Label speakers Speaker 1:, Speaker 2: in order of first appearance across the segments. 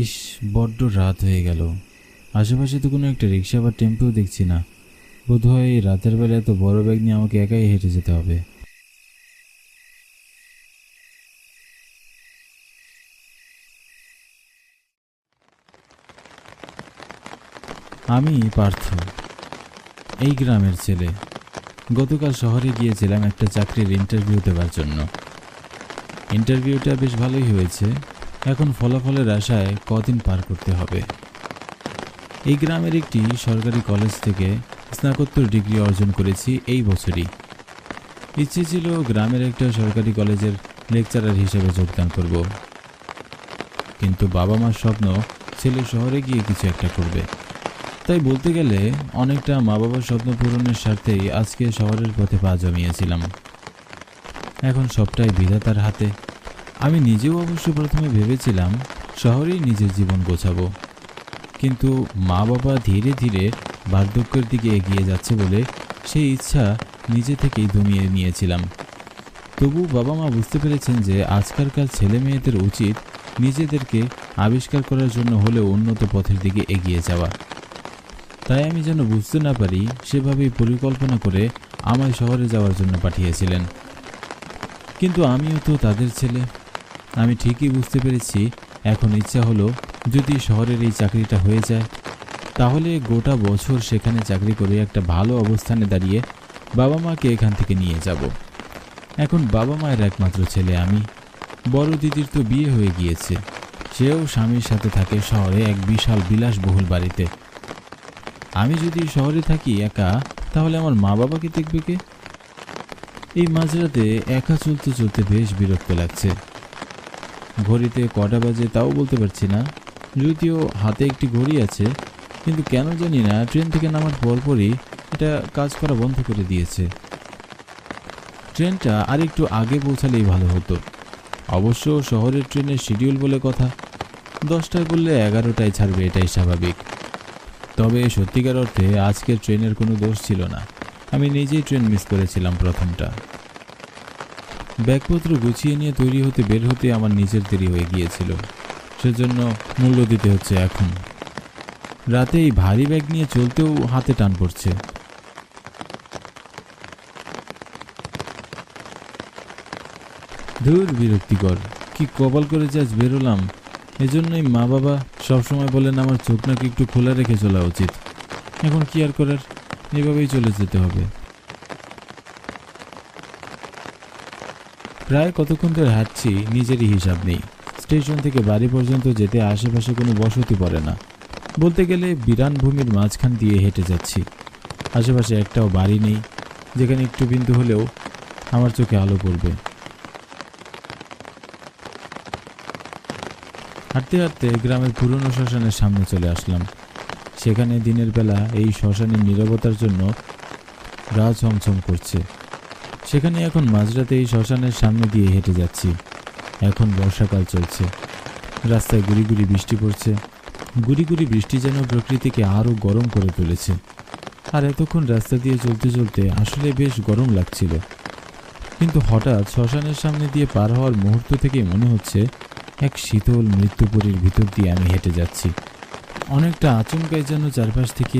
Speaker 1: ইস, বড্ড রাত হয়ে গেল। আশেপাশে তো কোনো একটা রিক্সা বা টেম্পোও দেখছি না। বোধহয় এই রাতের বেলা এত বড় ব্যাগ নিয়ে আমাকে একাই হেঁটে যেতে হবে। আমি পার্থ, এই গ্রামের ছেলে। গতকাল শহরে গিয়েছিলাম একটা চাকরির ইন্টারভিউ দেওয়ার জন্য। ইন্টারভিউটা বেশ ভালোই হয়েছে। এখন ফলাফলের আশায় কদিন পার করতে হবে। এই গ্রামের একটি সরকারি কলেজ থেকে স্নাতকোত্তর ডিগ্রি অর্জন করেছি এই বছরই। ইচ্ছে ছিল গ্রামের একটা সরকারি কলেজের লেকচারার হিসেবে যোগদান করব, কিন্তু বাবা মার স্বপ্ন ছেলে শহরে গিয়ে কিছু একটা করবে। তাই বলতে গেলে অনেকটা মা বাবার স্বপ্ন পূরণের স্বার্থেই আজকে শহরের পথে পা জমিয়েছিলাম। এখন সবটাই বিধাতার হাতে। আমি নিজেও অবশ্য প্রথমে ভেবেছিলাম শহরেই নিজের জীবন গোছাবো, কিন্তু মা বাবা ধীরে ধীরে বার্ধক্যের দিকে এগিয়ে যাচ্ছে বলে সেই ইচ্ছা নিজে থেকেই দমিয়ে নিয়েছিলাম। তবু বাবা মা বুঝতে পেরেছেন যে আজকালকার ছেলে মেয়েদের উচিত নিজেদেরকে আবিষ্কার করার জন্য হলেও উন্নত পথের দিকে এগিয়ে যাওয়া। তাই আমি যেন বুঝতে না পারি সেভাবেই পরিকল্পনা করে আমায় শহরে যাওয়ার জন্য পাঠিয়েছিলেন। কিন্তু আমিও তো তাদের ছেলে। আমি ঠিকই বুঝতে পেরেছি এখন ইচ্ছা হলো যদি শহরের এই চাকরিটা হয়ে যায়, তাহলে গোটা বছর সেখানে চাকরি করে একটা ভালো অবস্থানে দাঁড়িয়ে বাবা মাকে এখান থেকে নিয়ে যাব। এখন বাবা মায়ের একমাত্র ছেলে আমি। বড় দিদির তো বিয়ে হয়ে গিয়েছে, সেও স্বামীর সাথে থাকে শহরে এক বিশাল বিলাসবহুল বাড়িতে। আমি যদি শহরে থাকি একা, তাহলে আমার মা বাবাকে দেখবে কে? এই মাঝরাতে একা চলতে চলতে বেশ বিরক্ত লাগছে। ঘড়িতে কটা বাজে তাও বলতে পারছি না, যদিও হাতে একটি ঘড়ি আছে, কিন্তু কেন জানি না ট্রেন থেকে নামার পরপরই এটা কাজ করা বন্ধ করে দিয়েছে। ট্রেনটা আর একটু আগে পৌঁছালেই ভালো হতো। অবশ্য শহরের ট্রেনের শিডিউল বলে কথা, 10টায় বললে 11টায় ছাড়বে, এটাই স্বাভাবিক। তবে সত্যিকার অর্থে আজকের ট্রেনের কোনো দোষ ছিল না। আমি নিজেই ট্রেন মিস করেছিলাম প্রথমটা। ব্যাগপত্র গুছিয়ে নিয়ে তৈরি হতে বের হতে আমার নিজের দেরি হয়ে গিয়েছিল, সেজন্য মূল্য দিতে হচ্ছে এখন। রাতে এই ভারী ব্যাগ নিয়ে চলতেও হাতে টান পড়ছে। ধুর, বিরক্তিকর। কি কপাল করে যে আজ বেরোলাম। এজন্যই মা বাবা সবসময় বলেন আমার চোখ নাকি একটু খোলা রেখে চলা উচিত। এখন কি আর করার, এভাবেই চলে যেতে হবে। প্রায় কতক্ষণ ধরে হাঁটছি, নিজেরই হিসাব নেই। স্টেশন থেকে বাড়ি পর্যন্ত যেতে আশেপাশে কোনো বসতি পড়ে না। বলতে গেলে বিরান ভূমির মাঝখান দিয়ে হেঁটে যাচ্ছি। আশেপাশে একটাও বাড়ি নেই যেখানে একটু বিন্দু হলেও আমার চোখে আলো পড়বে। হাঁটতে হাঁটতে গ্রামের পুরনো শ্মশানের সামনে চলে আসলাম। সেখানে দিনের বেলা এই শ্মশানের নীরবতার জন্য গা ছমছম করছে। সেখানে এখন মাঝরাতে এই শ্মশানের সামনে দিয়ে হেঁটে যাচ্ছি। এখন বর্ষাকাল চলছে, রাস্তায় গুড়ি গুড়ি বৃষ্টি পড়ছে। গুড়ি গুড়ি বৃষ্টি যেন প্রকৃতিকে আরও গরম করে তুলেছে। আর এতক্ষণ রাস্তা দিয়ে চলতে চলতে আসলে বেশ গরম লাগছিল, কিন্তু হঠাৎ শ্মশানের সামনে দিয়ে পার হওয়ার মুহূর্ত থেকেই মনে হচ্ছে এক শীতল মৃত্যুপুরীর ভিতর দিয়ে আমি হেঁটে যাচ্ছি। অনেকটা আচমকাই যেন চারপাশ থেকে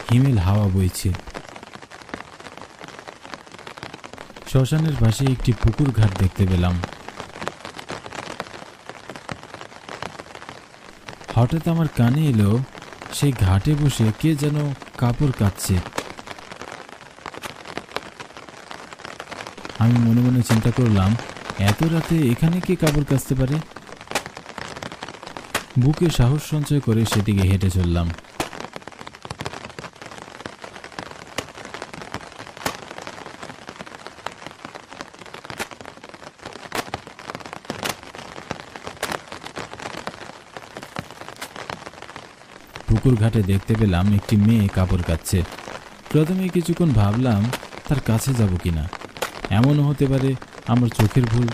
Speaker 1: হিমেল হাওয়া বইছে। শ্মশানের পাশে একটি পুকুর ঘাট দেখতে পেলাম। হঠাৎ আমার কানে এলো সেই ঘাটে বসে কে যেন কাপড় কাচছে। আমি মনে মনে চিন্তা করলাম, এত রাতে এখানে কে কাপড় কাচতে পারে? বুকে সাহস সঞ্চয় করে সেদিকে হেঁটে চললাম। পুকুর ঘাটে দেখতে পেলাম একটি মেয়ে কাপড় কাচছে। প্রথমে কিছুক্ষণ ভাবলাম তার কাছে যাব কিনা, এমনও হতে পারে আমার চোখের ভুল।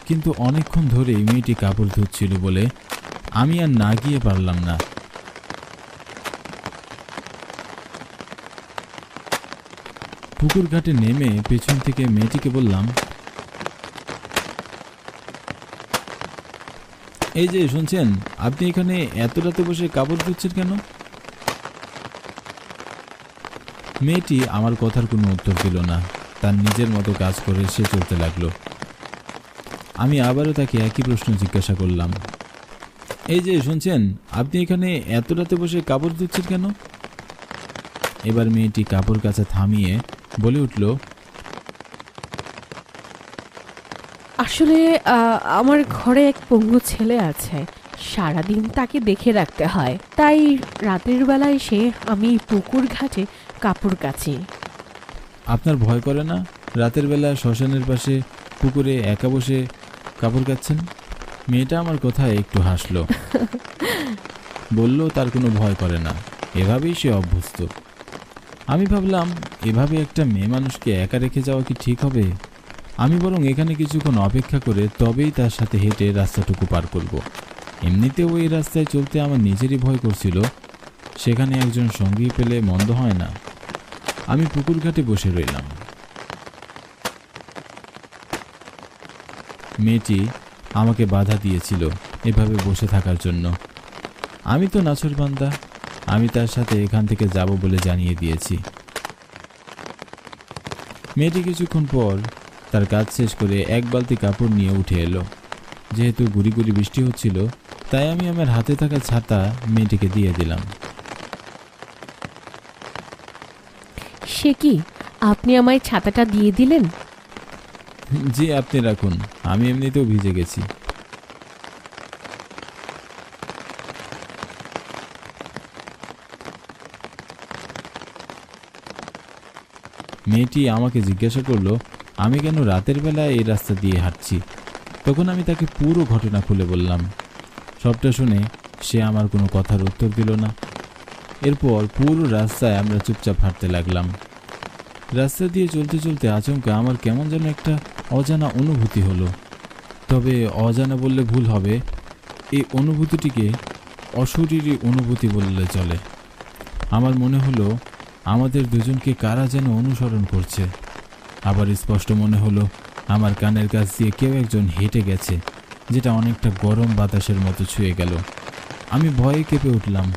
Speaker 1: কিন্তু অনেকক্ষণ ধরেই মেয়েটি কাপড় ধুচ্ছিল বলে আমি আর না গিয়ে পারলাম না। পুকুর ঘাটে নেমে পেছন থেকে মেয়েটিকে বললাম, এই যে শুনছেন, আপনি এখানে এত রাতে বসে কাপড় ধুচ্ছেন কেন? মেয়েটি আমার কথার কোনো উত্তর দিল না। তার নিজের মতো কাজ করে সে চলতে লাগলো। আমি আবারও তাকে একই প্রশ্ন জিজ্ঞাসা করলাম, এই যে শুনছেন, আপনি এখানে এত রাতে বসে কাপড় ধুচ্ছেন কেন? এবার মেয়েটি কাপড় কাচা থামিয়ে বলে উঠল,
Speaker 2: আসলে আমার ঘরে এক পঙ্গু ছেলে আছে, সারাদিন তাকে দেখে রাখতে হয়, তাই রাতের বেলা এসে আমি পুকুর ঘাটে কাপড় কাচি।
Speaker 1: আপনার ভয় করে না রাতের বেলা শ্মশানের পাশে পুকুরে একা বসে কাপড় কাচ্ছেন? মেয়েটা আমার কথায় একটু হাসলো, বলল তার কোনো ভয় করে না, এভাবেই সে অভ্যস্ত। আমি ভাবলাম, এভাবে একটা মেয়ে মানুষকে একা রেখে যাওয়া কি ঠিক হবে? আমি বরং এখানে কিছুক্ষণ অপেক্ষা করে তবেই তার সাথে হেঁটে রাস্তাটুকু পার করব। এমনিতেও এই রাস্তায় চলতে আমার নিজেরই ভয় করছিল, সেখানে একজন সঙ্গী পেলে মন্দ হয় না। আমি পুকুর ঘাটে বসে রইলাম। মেয়েটি আমাকে বাধা দিয়েছিল এভাবে বসে থাকার জন্য। আমি তো নাছোড়বান্দা, আমি তার সাথে এখান থেকে যাব বলে জানিয়ে দিয়েছি। মেয়েটি কিছুক্ষণ পর তার কাজ শেষ করে এক বালতি কাপড় নিয়ে উঠে এলো। যেহেতু গুড়ি গুড়ি বৃষ্টি হচ্ছিল, তাই আমি আমার হাতে থাকা ছাতা মেয়েটিকে দিয়ে দিলাম।
Speaker 2: সে কি, আপনি আমায় ছাতাটা দিয়ে দিলেন?
Speaker 1: জি, আপনি রাখুন, আমি এমনিতেও ভিজে গেছি। মেয়েটি আমাকে জিজ্ঞাসা করলো আমি কেন রাতের বেলায় এই রাস্তা দিয়ে হাঁটছি। তখন আমি তাকে পুরো ঘটনা খুলে বললাম। সবটা শুনে সে আমার কোনো কথার উত্তর দিল না। এরপর পুরো রাস্তায় আমরা চুপচাপ হাঁটতে লাগলাম। রাস্তা দিয়ে চলতে চলতে আচমকা আমার কেমন যেন একটা অজানা অনুভূতি হলো। তবে অজানা বললে ভুল হবে, এই অনুভূতিটিকে অশরীরী অনুভূতি বললে চলে। আমার মনে হলো আমাদের দুজনকে কারা যেন অনুসরণ করছে। আবার স্পষ্ট মনে হলো আমার কানের কাছ দিয়ে কেউ একজন হেঁটে গেছে, যেটা অনেকটা গরম বাতাসের মতো ছুঁয়ে গেল। আমি ভয়ে কেঁপে উঠলাম,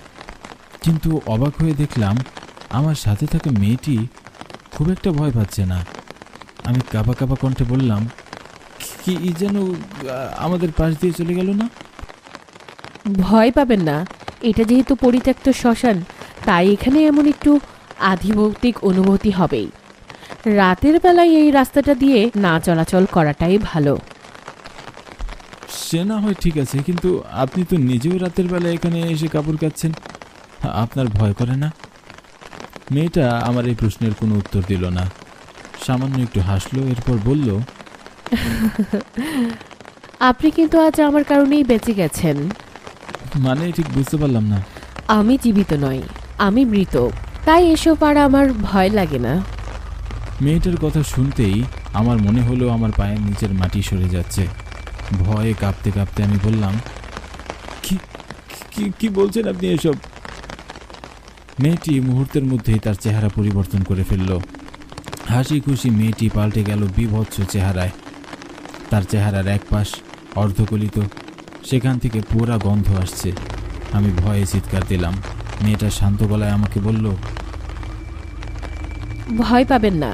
Speaker 1: কিন্তু অবাক হয়ে দেখলাম আমার সাথে থাকা মেয়েটি খুব একটা ভয় পাচ্ছে না। আমি কাঁপা কাঁপা কণ্ঠে বললাম, কি যেন আমাদের পাশ দিয়ে চলে গেল না?
Speaker 2: ভয় পাবেন না, এটা যেহেতু পরিত্যক্ত শ্মশান, তাই এখানে এমন একটু আধিভৌতিক অনুভূতি হবেই। রাতের বেলায় এই রাস্তাটা দিয়ে না চলাচল করাটাই ভালো।
Speaker 1: সে না হয় ঠিক আছে, কিন্তু আপনি তো নিজেও রাতের বেলায় এখানে এসে কাপড় কাচ্ছেন, আপনার ভয় করে না? মেয়েটা আমার এই প্রশ্নের কোনো উত্তর দিল না, সামান্য একটু হাসলো। এরপর বলল,
Speaker 2: আপনি কিন্তু আজ আমার কারণেই বেঁচে গেছেন।
Speaker 1: মানে ঠিক বুঝতে পারলাম না।
Speaker 2: আমি জীবিত নই, আমি মৃত, তাই এসব আর আমার ভয় লাগে না।
Speaker 1: মেয়েটার কথা শুনতেই আমার মনে হলো আমার পায়ের নিচের মাটি সরে যাচ্ছে। ভয়ে কাঁপতে কাঁপতে আমি বললাম, কি কি বলছেন আপনি এসব? মেয়েটি মুহূর্তের মধ্যেই তার চেহারা পরিবর্তন করে ফেলল। হাসি খুশি মেয়েটি পাল্টে গেল বিভৎস চেহারায়। তার চেহারার এক পাশ অর্ধগলিত, সেখান থেকে পোড়া গন্ধ আসছে। আমি ভয়ে চিৎকার দিলাম। মেয়েটা শান্ত গলায় আমাকে বলল,
Speaker 2: ভয় পাবেন না,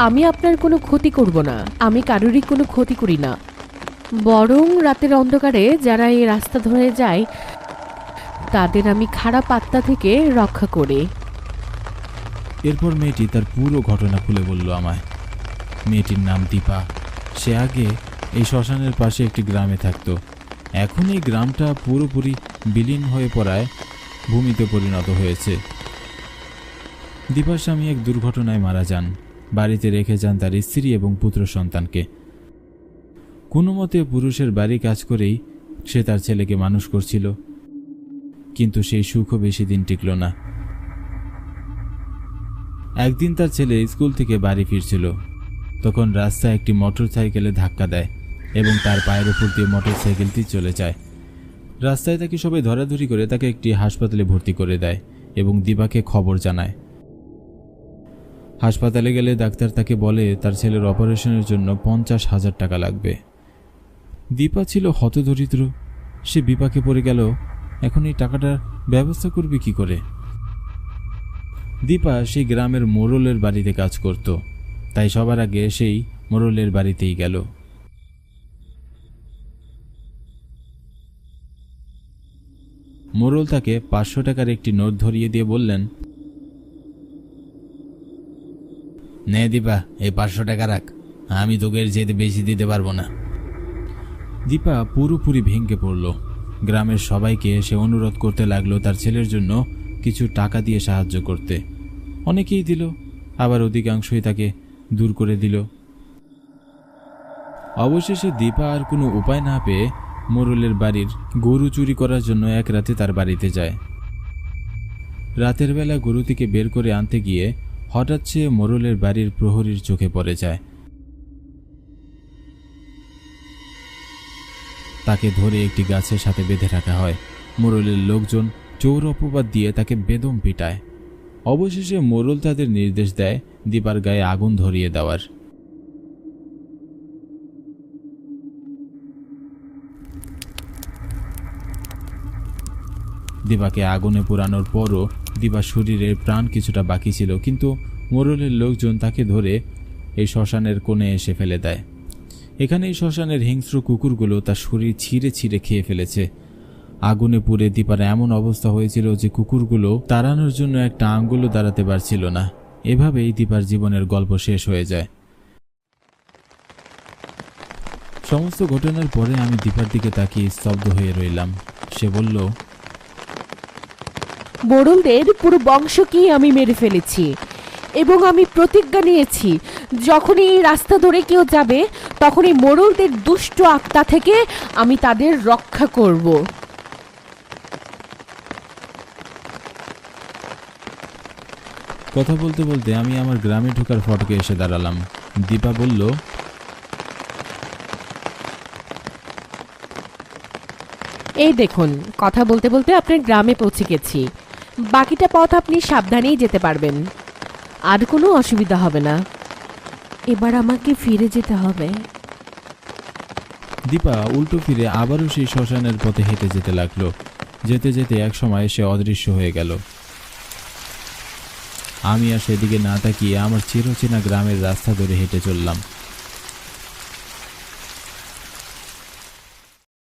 Speaker 2: আমি আপনার কোনো ক্ষতি করব না, আমি কারোরই কোনো ক্ষতি করি না। বরং রাতের অন্ধকারে যারা এই রাস্তা ধরে যায় তাদের আমি খারাপ আত্মা থেকে রক্ষা করি।
Speaker 1: এরপর মেয়েটি তার পুরো ঘটনা খুলে বলল আমায়। মেয়েটির নাম দীপা। সে আগে এই শ্মশানের পাশে একটি গ্রামে থাকতো। এখন এই গ্রামটা পুরোপুরি বিলীন হয়ে পড়ায় ভূমিতে পরিণত হয়েছে। দীপার স্বামী এক দুর্ঘটনায় মারা যান। বাড়িতে রেখে যান তার স্ত্রী এবং পুত্র সন্তানকে। কোনো মতে পুরুষের বাড়ি কাজ করেই সে তার ছেলেকে মানুষ করছিল, কিন্তু সেই সুখও বেশি দিন টিকল না। একদিন তার ছেলে স্কুল থেকে বাড়ি ফিরছিল, তখন রাস্তায় একটি মোটর সাইকেলে ধাক্কা দেয় এবং তার পায়ের উপর দিয়ে মোটর সাইকেলটি চলে যায়। রাস্তায় তাকে সবাই ধরাধরি করে তাকে একটি হাসপাতালে ভর্তি করে দেয় এবং দীপাকে খবর জানায়। হাসপাতালে গেলে ডাক্তার তাকে বলে তার ছেলের অপারেশনের জন্য 50,000 টাকা লাগবে। দীপা ছিল হতদরিদ্র, সে বিপাকে পড়ে গেল। এখন এই টাকাটার ব্যবস্থা করবে কি করে? দীপা সেই গ্রামের মোড়লের বাড়িতে কাজ করত, তাই সবার আগে সেই মোড়লের বাড়িতেই গেল। মোড়ল তাকে 500 টাকার একটি নোট ধরিয়ে দিয়ে বললেন, নে দীপা, এই 500 টাকা রাখ, আমি তোকে এর চাইতে বেশি দিতে পারবো না। দীপা পুরোপুরি ভেঙে পড়ল। গ্রামের সবাইকে সে অনুরোধ করতে লাগলো তার ছেলের জন্য কিছু টাকা দিয়ে সাহায্য করতে। অনেকেই দিল, আবার অধিকাংশই তাকে দূর করে দিল। অবশেষে দীপা আর কোনো উপায় না পেয়ে মোড়লের বাড়ির গরু চুরি করার জন্য এক রাতে তার বাড়িতে যায়। রাতের বেলা গরুটিকে বের করে আনতে গিয়ে হঠাৎ সে মোড়লের বাড়ির প্রহরীর চোখে পড়ে যায়। তাকে ধরে একটি গাছের সাথে বেঁধে রাখা হয়। মোড়লের লোকজন চোর অপবাদ দিয়ে তাকে বেদম পিটায়। অবশেষে মোড়ল তাদের নির্দেশ দেয় দীপার গায়ে আগুন ধরিয়ে দেওয়ার। দীপাকে আগুনে পোড়ানোর পরও দীপার শরীরের প্রাণ কিছুটা বাকি ছিল, কিন্তু মোড়লের লোকজন তাকে ধরে এই শ্মশানের কোণে এসে ফেলে দেয়। এখানে এই শ্মশানের হিংস্র কুকুরগুলো তার শরীর ছিঁড়ে ছিঁড়ে খেয়ে ফেলেছে। আগুনে পুড়ে দীপার এমন অবস্থা হয়েছিল যে কুকুরগুলো তাড়ানোর জন্য একটা আঙ্গুলও দাঁড়াতে পারছিল না। এভাবেই দীপার জীবনের গল্প শেষ হয়ে যায়। সমস্ত ঘটনার পরে আমি দীপার দিকে তাকিয়ে স্তব্ধ হয়ে রইলাম। সে বলল,
Speaker 2: মোড়লদের পুরো বংশকেই আমি মেরে ফেলেছি এবং আমি প্রতিজ্ঞা নিয়েছি যখনই এই রাস্তা ধরে কেউ যাবে তখনই মোড়লদের দুষ্ট আত্মা থেকে আমি তাদের রক্ষা করব।
Speaker 1: কথা বলতে বলতে আমি আমার গ্রামে ঢোকার ফটকে এসে দাঁড়ালাম। দীপা বলল,
Speaker 2: এই দেখুন, কথা বলতে বলতে আপনার গ্রামে পৌঁছে গেছি। বাকিটা পথ আপনি সাবধানেই যেতে পারবেন, আর কোনো অসুবিধা হবে না। এবার আমাকে ফিরে যেতে হবে।
Speaker 1: দীপা উল্টো ফিরে আবারও সেই শ্মশানের পথে হেঁটে যেতে লাগলো। যেতে যেতে এক সময় সে অদৃশ্য হয়ে গেল। আমি আর সেদিকে না তাকিয়ে আমার চিরচেনা গ্রামের রাস্তা ধরে হেঁটে চললাম।